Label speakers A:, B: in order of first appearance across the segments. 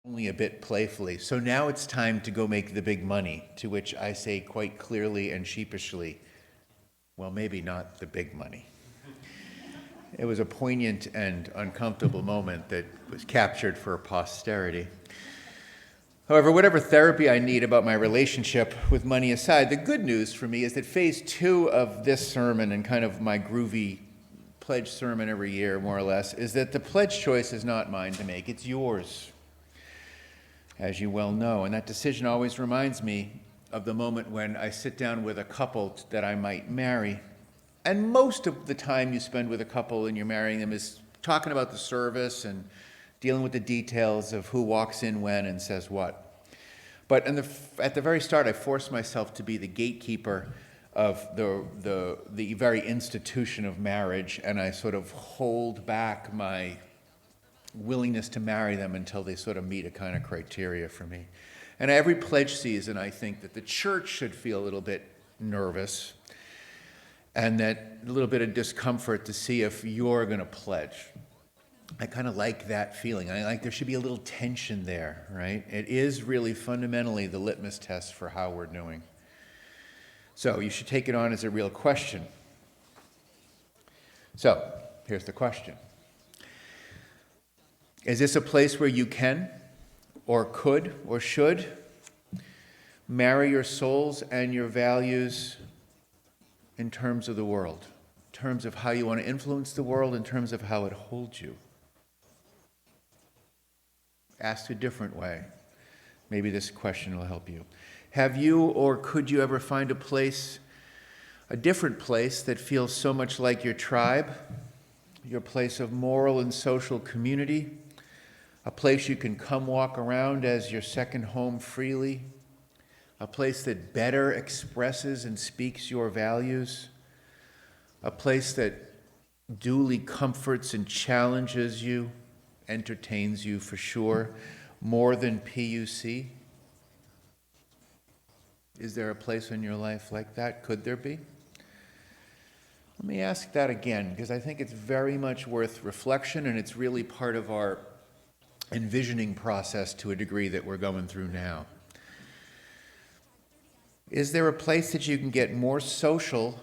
A: only a bit playfully, "So now it's time to go make the big money," to which I say quite clearly and sheepishly, "Well, maybe not the big money." It was a poignant and uncomfortable moment that was captured for posterity. However, whatever therapy I need about my relationship with money aside, the good news for me is that phase 2 of this sermon and kind of my groovy pledge sermon every year, more or less, is that the pledge choice is not mine to make, it's yours, as you well know. And that decision always reminds me of the moment when I sit down with a couple that I might marry. And most of the time you spend with a couple and you're marrying them is talking about the service and dealing with the details of who walks in when and says what. But at the very start, I forced myself to be the gatekeeper of the very institution of marriage, and I sort of hold back my willingness to marry them until they sort of meet a kind of criteria for me. And every pledge season, I think that the church should feel a little bit nervous and that a little bit of discomfort to see if you're going to pledge. I kind of like that feeling. I like there should be a little tension there, right? It is really fundamentally the litmus test for how we're doing. So you should take it on as a real question. So here's the question. Is this a place where you can, or could, or should marry your souls and your values in terms of the world, in terms of how you want to influence the world, in terms of how it holds you? Asked a different way, maybe this question will help you. Have you or could you ever find a different place that feels so much like your tribe, your place of moral and social community, a place you can come walk around as your second home freely, a place that better expresses and speaks your values, a place that duly comforts and challenges you, entertains you for sure, more than PUC? Is there a place in your life like that? Could there be? Let me ask that again, because I think it's very much worth reflection, and it's really part of our envisioning process to a degree that we're going through now. Is there a place that you can get more social,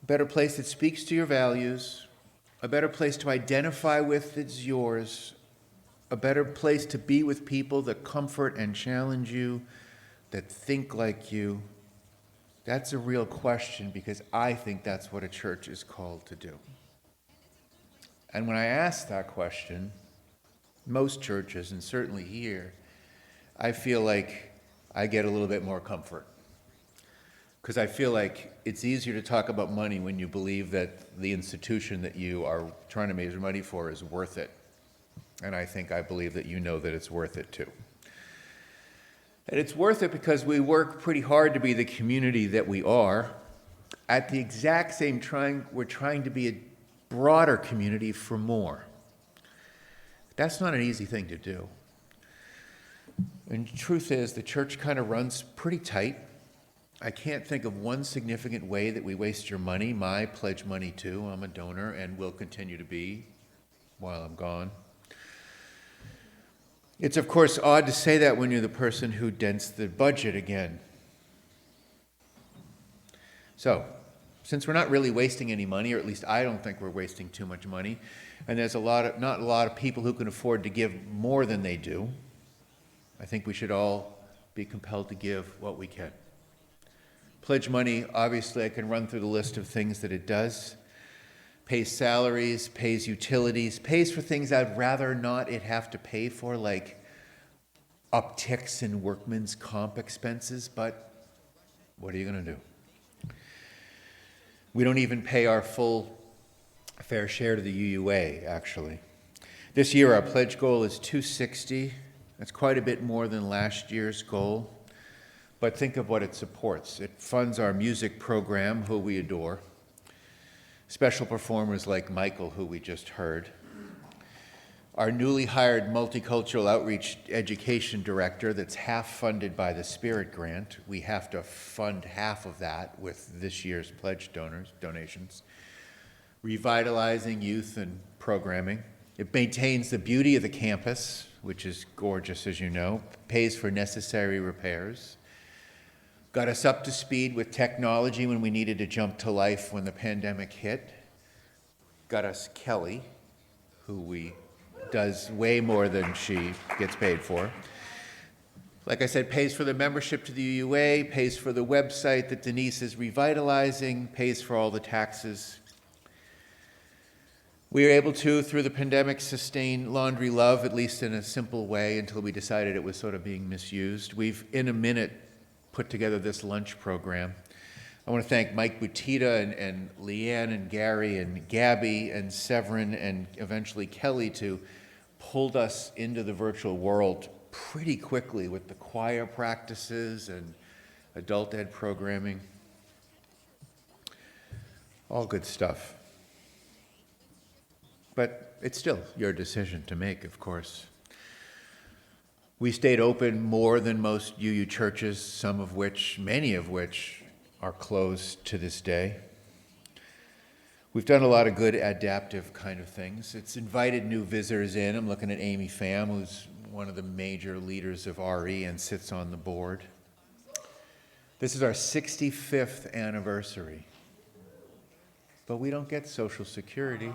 A: a better place that speaks to your values, a better place to identify with that's yours, a better place to be with people that comfort and challenge you, that think like you? That's a real question, because I think that's what a church is called to do. And when I ask that question, most churches, and certainly here, I feel like I get a little bit more comfort. Because I feel like it's easier to talk about money when you believe that the institution that you are trying to raise money for is worth it. And I believe that you know that it's worth it too. And it's worth it because we work pretty hard to be the community that we are. At the exact same time, we're trying to be a broader community for more. That's not an easy thing to do. And the truth is, the church kind of runs pretty tight. I can't think of one significant way that we waste your money. My pledge money too. I'm a donor and will continue to be while I'm gone. It's of course odd to say that when you're the person who dents the budget again. So, since we're not really wasting any money, or at least I don't think we're wasting too much money, and there's not a lot of people who can afford to give more than they do, I think we should all be compelled to give what we can. Pledge money, obviously I can run through the list of things that it does. Pays salaries, pays utilities, pays for things I'd rather not it have to pay for, like upticks in workman's comp expenses, but what are you going to do? We don't even pay our full fair share to the UUA, actually. This year, our pledge goal is $260. That's quite a bit more than last year's goal. But think of what it supports. It funds our music program, who we adore. Special performers like Michael, who we just heard. Our newly hired multicultural outreach education director that's half funded by the Spirit Grant. We have to fund half of that with this year's pledge donations. Revitalizing youth and programming. It maintains the beauty of the campus, which is gorgeous, as you know, pays for necessary repairs, got us up to speed with technology when we needed to jump to life when the pandemic hit, got us Kelly, who does way more than she gets paid for. Like I said, pays for the membership to the UUA, pays for the website that Denise is revitalizing, pays for all the taxes. We were able to, through the pandemic, sustain Laundry Love, at least in a simple way, until we decided it was sort of being misused. We've, in a minute, put together this lunch program. I want to thank Mike Butita and Leanne and Gary and Gabby and Severin and eventually Kelly to pulled us into the virtual world pretty quickly with the choir practices and adult ed programming. All good stuff. But it's still your decision to make, of course. We stayed open more than most UU churches, many of which are closed to this day. We've done a lot of good adaptive kind of things. It's invited new visitors in. I'm looking at Amy Pham, who's one of the major leaders of RE and sits on the board. This is our 65th anniversary, but we don't get Social Security.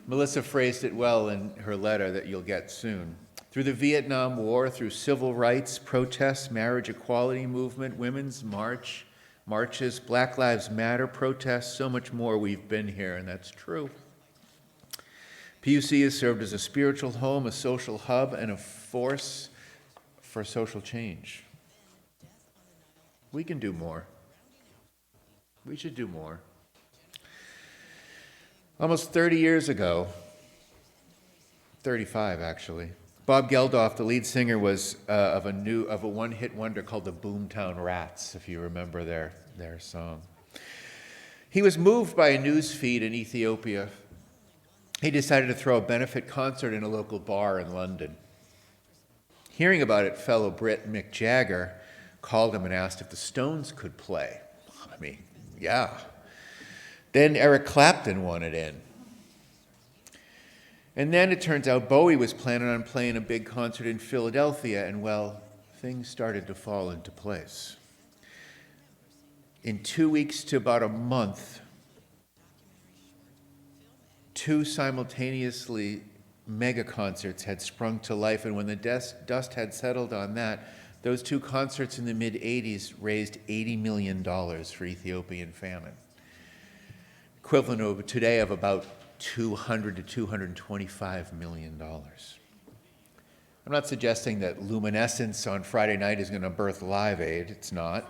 A: Melissa phrased it well in her letter that you'll get soon. Through the Vietnam War, through civil rights, protests, marriage equality movement, women's marches, Black Lives Matter protests, so much more, we've been here, and that's true. PUC has served as a spiritual home, a social hub, and a force for social change. We can do more. We should do more. Almost 30 years ago, 35 actually, Bob Geldof, the lead singer, was of a one-hit wonder called the Boomtown Rats, if you remember their song. He was moved by a news feed in Ethiopia. He decided to throw a benefit concert in a local bar in London. Hearing about it, fellow Brit Mick Jagger called him and asked if the Stones could play. I mean, yeah. Then Eric Clapton wanted in. And then it turns out Bowie was planning on playing a big concert in Philadelphia, and well, things started to fall into place. In 2 weeks to about a month, 2 simultaneously mega concerts had sprung to life, and when the dust had settled on that, those 2 concerts in the mid-'80s raised $80 million for Ethiopian famine, equivalent of today of about $200 to $225 million. I'm not suggesting that Luminescence on Friday night is going to birth Live Aid. It's not.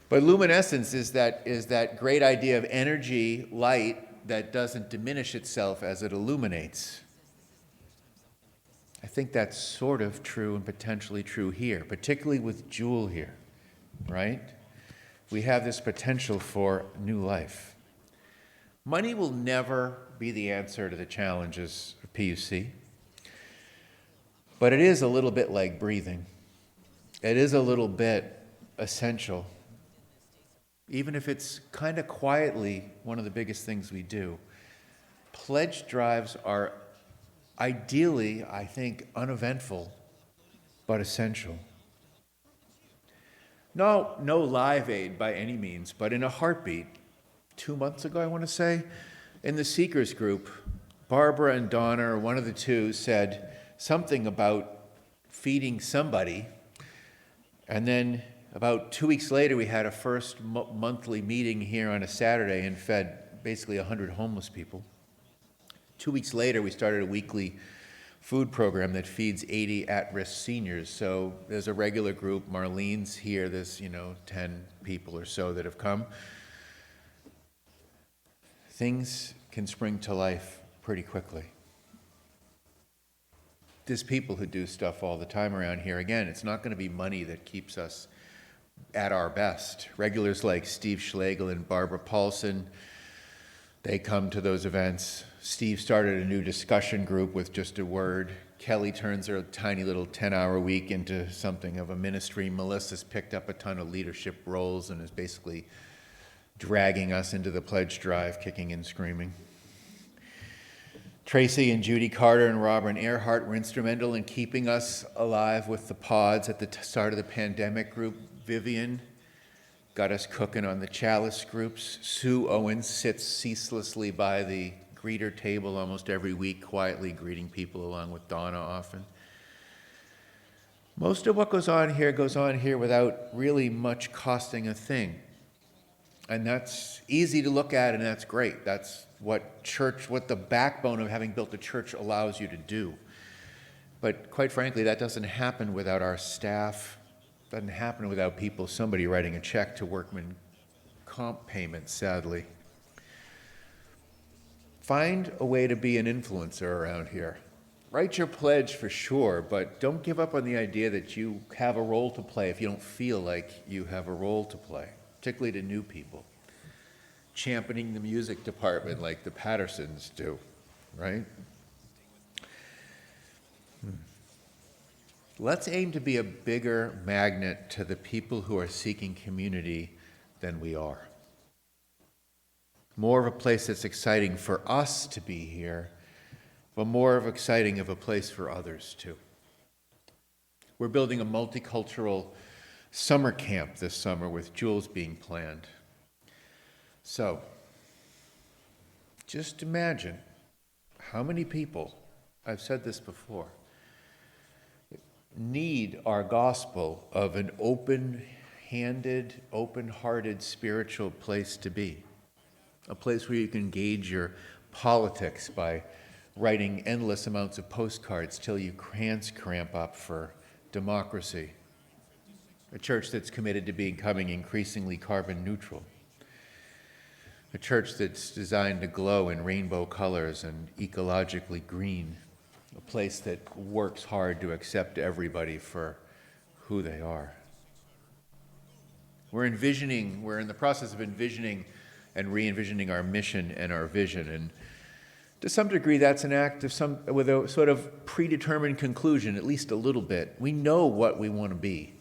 A: But Luminescence is that great idea of energy, light, that doesn't diminish itself as it illuminates. I think that's sort of true and potentially true here, particularly with Jewel here, right? We have this potential for new life. Money will never be the answer to the challenges of PUC, but it is a little bit like breathing. It is a little bit essential, even if it's kind of quietly one of the biggest things we do. Pledge drives are ideally, I think, uneventful, but essential. No Live Aid by any means, but in a heartbeat, 2 months ago, I want to say, in the Seekers group, Barbara and Donna, or one of the two, said something about feeding somebody, and then about 2 weeks later, we had a first monthly meeting here on a Saturday and fed basically 100 homeless people. 2 weeks later, we started a weekly food program that feeds 80 at-risk seniors. So there's a regular group. Marlene's here. There's 10 people or so that have come. Things can spring to life pretty quickly. There's people who do stuff all the time around here. Again, it's not going to be money that keeps us at our best. Regulars like Steve Schlegel and Barbara Paulson, they come to those events. Steve started a new discussion group with just a word. Kelly turns her tiny little 10-hour week into something of a ministry. Melissa's picked up a ton of leadership roles and is basically dragging us into the pledge drive, kicking and screaming. Tracy and Judy Carter and Robin Earhart were instrumental in keeping us alive with the pods at the start of the pandemic group. Vivian got us cooking on the chalice groups. Sue Owens sits ceaselessly by the greeter table almost every week, quietly greeting people along with Donna often. Most of what goes on here without really much costing a thing. And that's easy to look at, and that's great. That's what the backbone of having built a church allows you to do. But quite frankly, that doesn't happen without our staff. Doesn't happen without somebody writing a check to workman comp payments, sadly. Find a way to be an influencer around here. Write your pledge for sure, but don't give up on the idea that you have a role to play if you don't feel like you have a role to play, particularly to new people. Championing the music department like the Pattersons do, right? Let's aim to be a bigger magnet to the people who are seeking community than we are. More of a place that's exciting for us to be here, but more of exciting of a place for others too. We're building a multicultural summer camp this summer with Jules being planned. So, just imagine how many people, I've said this before, need our gospel of an open-handed, open-hearted spiritual place to be. A place where you can gauge your politics by writing endless amounts of postcards till your hands cramp up for democracy. A church that's committed to becoming increasingly carbon neutral. A church that's designed to glow in rainbow colors and ecologically green. A place that works hard to accept everybody for who they are. We're in the process of envisioning and re-envisioning our mission and our vision. And to some degree, that's an act with a sort of predetermined conclusion, at least a little bit. We know what we want to be.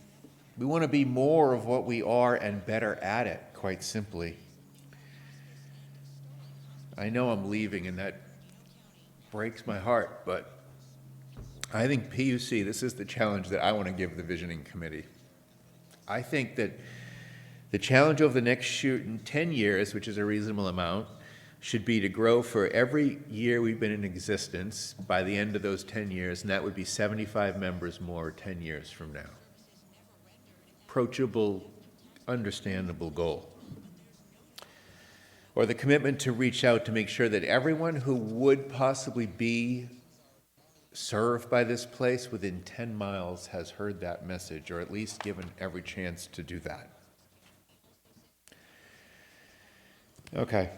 A: We want to be more of what we are and better at it, quite simply. I know I'm leaving, and that breaks my heart, but I think PUC, this is the challenge that I want to give the Visioning Committee. I think that the challenge over the next 10 years, which is a reasonable amount, should be to grow for every year we've been in existence by the end of those 10 years, and that would be 75 members more 10 years from now. Approachable, understandable goal. Or the commitment to reach out to make sure that everyone who would possibly be served by this place within 10 miles has heard that message, or at least given every chance to do that. Okay,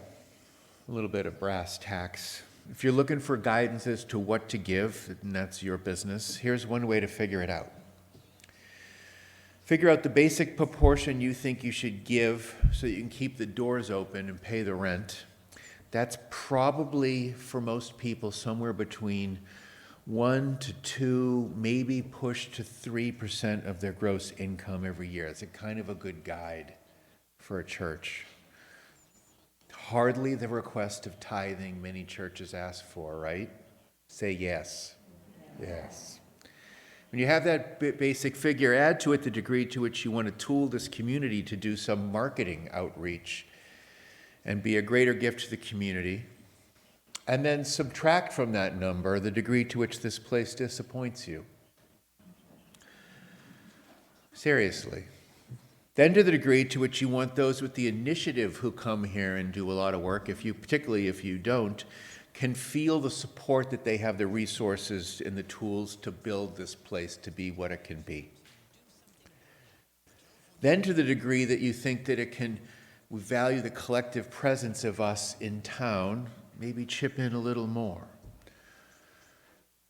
A: a little bit of brass tacks. If you're looking for guidance as to what to give, and that's your business, here's one way to figure it out. Figure out the basic proportion you think you should give so you can keep the doors open and pay the rent. That's probably, for most people, somewhere between 1 to 2, maybe push to 3% of their gross income every year. It's a kind of a good guide for a church. Hardly the request of tithing many churches ask for, right? Say yes. Yes. When you have that basic figure, add to it the degree to which you want to tool this community to do some marketing outreach and be a greater gift to the community. And then subtract from that number the degree to which this place disappoints you. Seriously. Then to the degree to which you want those with the initiative who come here and do a lot of work, particularly if you don't, can feel the support that they have the resources and the tools to build this place to be what it can be. Then to the degree that you think that we value the collective presence of us in town, maybe chip in a little more.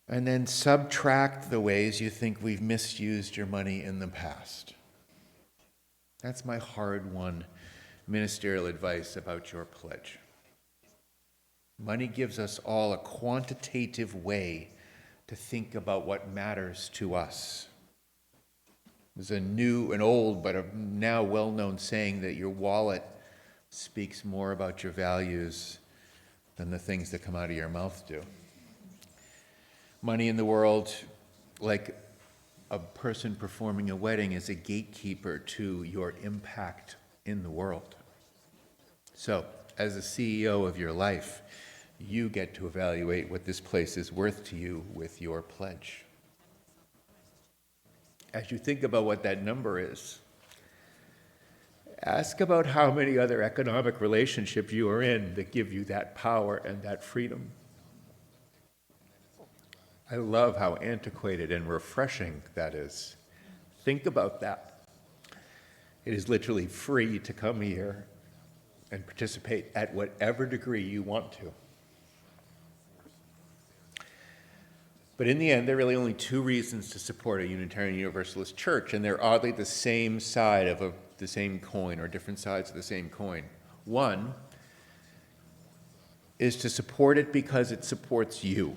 A: And then subtract the ways you think we've misused your money in the past. That's my hard-won ministerial advice about your pledge. Money gives us all a quantitative way to think about what matters to us. There's an old but a now well-known saying that your wallet speaks more about your values than the things that come out of your mouth do. Money in the world, like a person performing a wedding, is a gatekeeper to your impact in the world. So, as a CEO of your life, you get to evaluate what this place is worth to you with your pledge. As you think about what that number is, ask about how many other economic relationships you are in that give you that power and that freedom. I love how antiquated and refreshing that is. Think about that. It is literally free to come here and participate at whatever degree you want to. But in the end, there are really only two reasons to support a Unitarian Universalist church, and they're oddly the same side of the same coin, or different sides of the same coin. One is to support it because it supports you.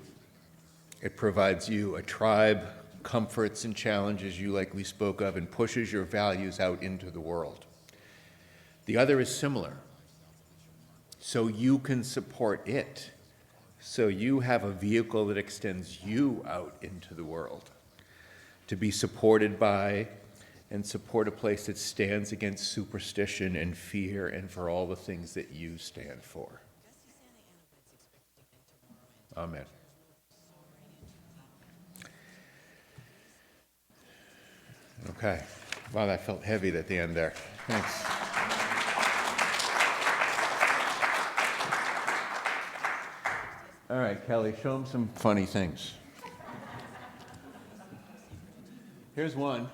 A: It provides you a tribe, comforts and challenges you like we spoke of, and pushes your values out into the world. The other is similar. So you can support it. So you have a vehicle that extends you out into the world to be supported by and support a place that stands against superstition and fear and for all the things that you stand for. Amen. Okay. Wow, that felt heavy at the end there. Thanks. All right, Kelly, show them some funny things. Here's one.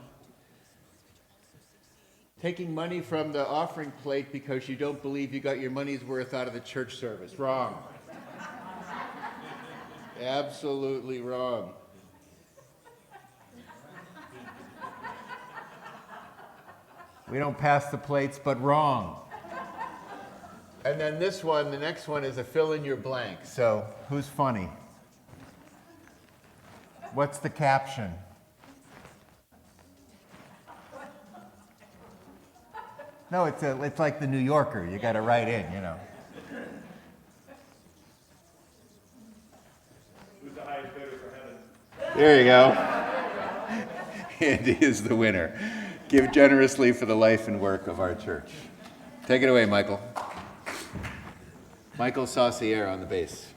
A: Taking money from the offering plate because you don't believe you got your money's worth out of the church service. Wrong. Absolutely wrong. We don't pass the plates, but wrong. And then this one, the next one, is a fill in your blank. So, who's funny? What's the caption? No, it's like the New Yorker. You got to write in, you know.
B: Who's the highest bidder for heaven?
A: There you go. Andy is the winner. Give generously for the life and work of our church. Take it away, Michael. Michael Saucier on the bass.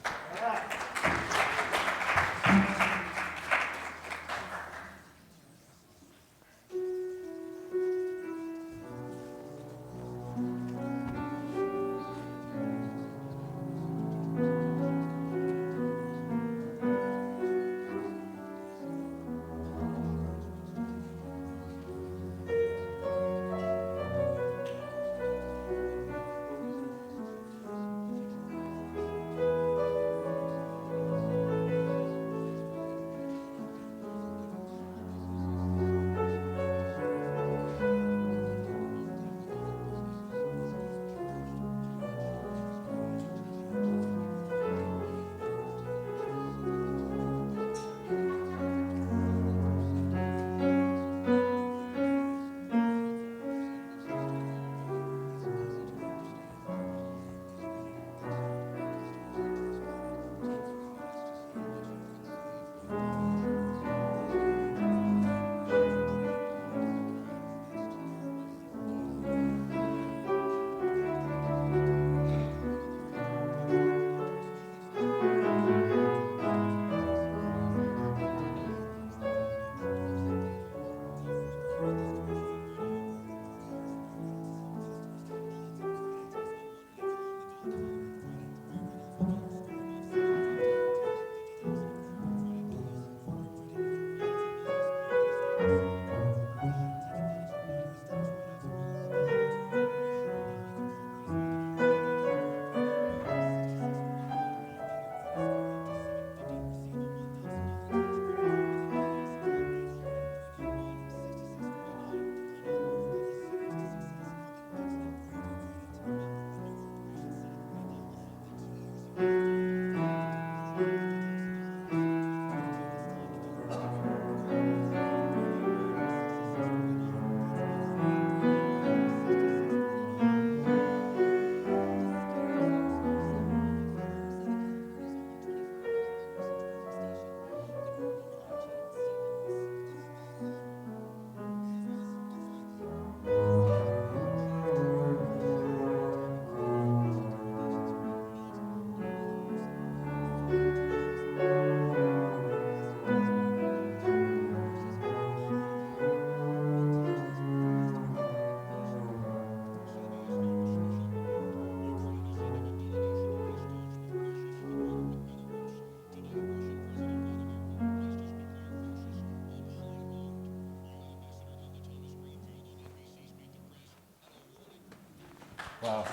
A: Wow.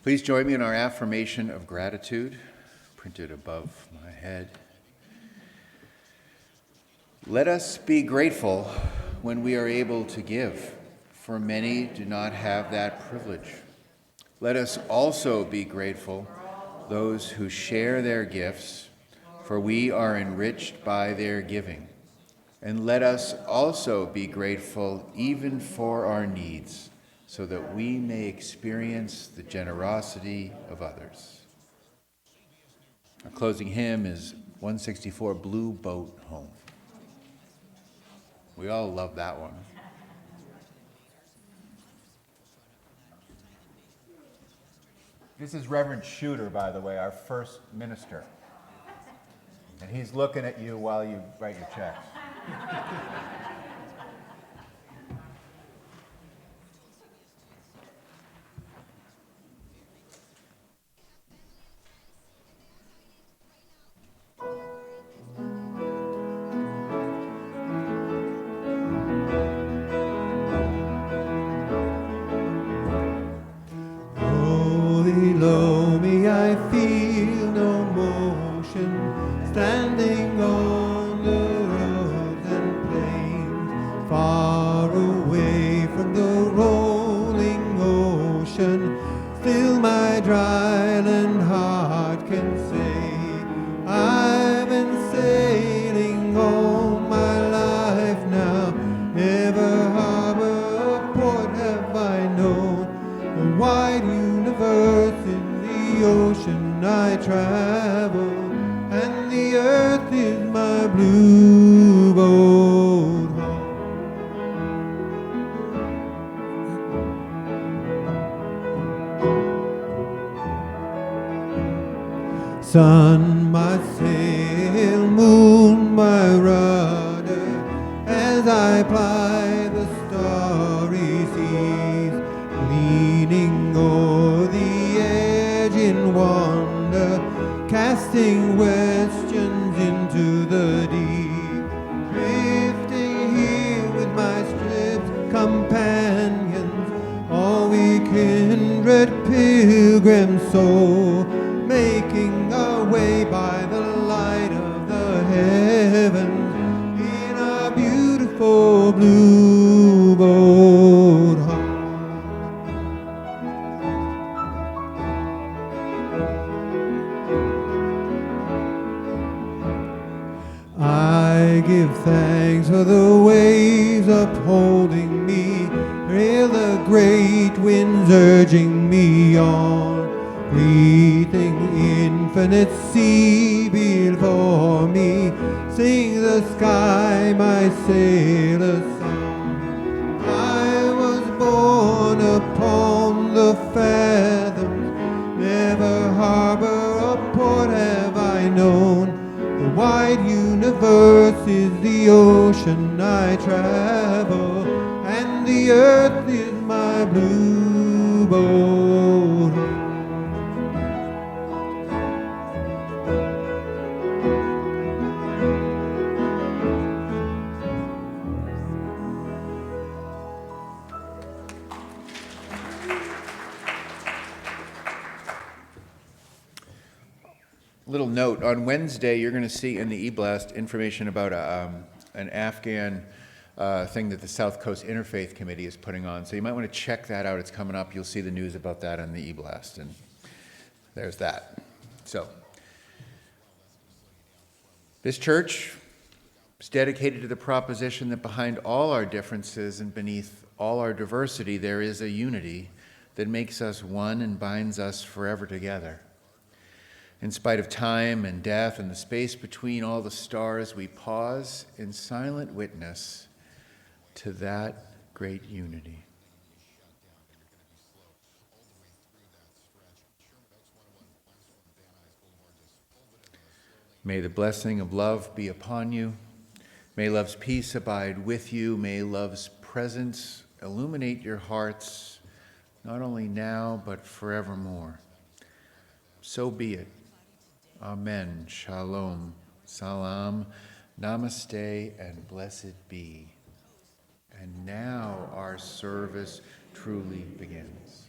A: Please join me in our affirmation of gratitude, printed above my head. Let us be grateful when we are able to give, for many do not have that privilege. Let us also be grateful, those who share their gifts, for we are enriched by their giving. And let us also be grateful even for our needs, so that we may experience the generosity of others. Our closing hymn is 164, Blue Boat Home. We all love that one. This is Reverend Shooter, by the way, our first minister. And he's looking at you while you write your checks.
C: Below me I feel no motion, standing on the roads and plains, far away from the rolling ocean. Still my dry land heart can say, I've been sailing all my life now, never harbor or port have I known. The wide universe in the ocean I travel, and the earth is my blue boat home. Sun, my sail, moon, my rudder, as I ply the starry seas, leaning o'er the edge in wonder, casting questions into the deep, drifting here with my stripped companions, all we kindred pilgrim soul, making our way by the light of the heavens in our beautiful blue boat home. I give thanks for the waves upholding me, hail the great winds urging me on, breathing infinite sea before me, sing the sky my sailor song. I was born upon the fathoms, never harbor or port have I known. The wide universe is the ocean I travel, and the earth is my blue boat home.
A: Little note, on Wednesday, you're going to see in the e-blast information about an Afghan thing that the South Coast Interfaith Committee is putting on. So you might want to check that out. It's coming up. You'll see the news about that on the e-blast. And there's that. So this church is dedicated to the proposition that behind all our differences and beneath all our diversity, there is a unity that makes us one and binds us forever together. In spite of time and death and the space between all the stars, we pause in silent witness to that great unity. May the blessing of love be upon you. May love's peace abide with you. May love's presence illuminate your hearts, not only now, but forevermore. So be it. Amen. Shalom. Salam. Namaste, and blessed be. And now our service truly begins.